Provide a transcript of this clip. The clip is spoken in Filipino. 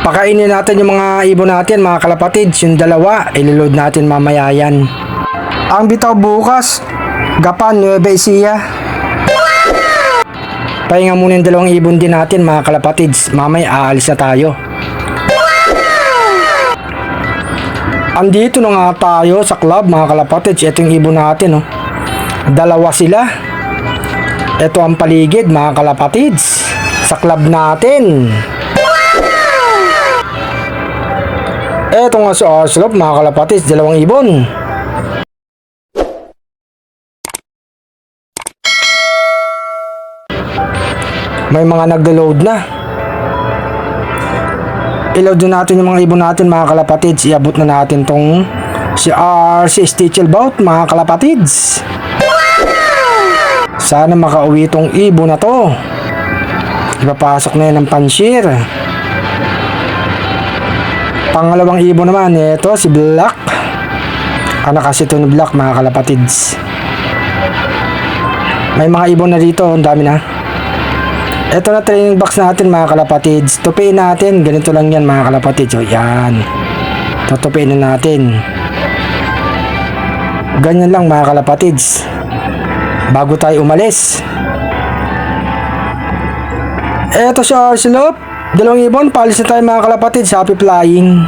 Pakainin natin yung mga ibon natin mga kalapatids. Yung dalawa, ililod natin mamaya yan. Ang bitaw bukas, Gapan, Nueva Ecija. Pahinga muna yung dalawang ibon din natin mga kalapatids. Mamaya aalis na tayo. Andito na nga tayo sa club mga kalapatids. Ito yung ibon natin. Oh. Dalawa sila. Ito ang paligid mga kalapatids sa club natin. Eto nga si Arslop mga kalapatids, dalawang ibon. May mga nagde-load na. I-load din natin yung mga ibon natin mga kalapatids. Iabot na natin tong si Stichelbout mga kalapatids. Sana makauwi tong ibon na to. Ipapasok na yan ng panshir. Pangalawang ibon naman, ito si Black. Anak kasi ito ni Black mga kalapatids. May mga ibon na dito, ang dami na. Ito na training box natin mga kalapatids. Tupiin natin, ganito lang yan mga kalapatids. O yan. Tutupiin na natin. Ganyan lang mga kalapatids. Bago tayo umalis. Ito si Arslop. Dalawang ibon, paalis na tayo mga kalapatids. Happy flying.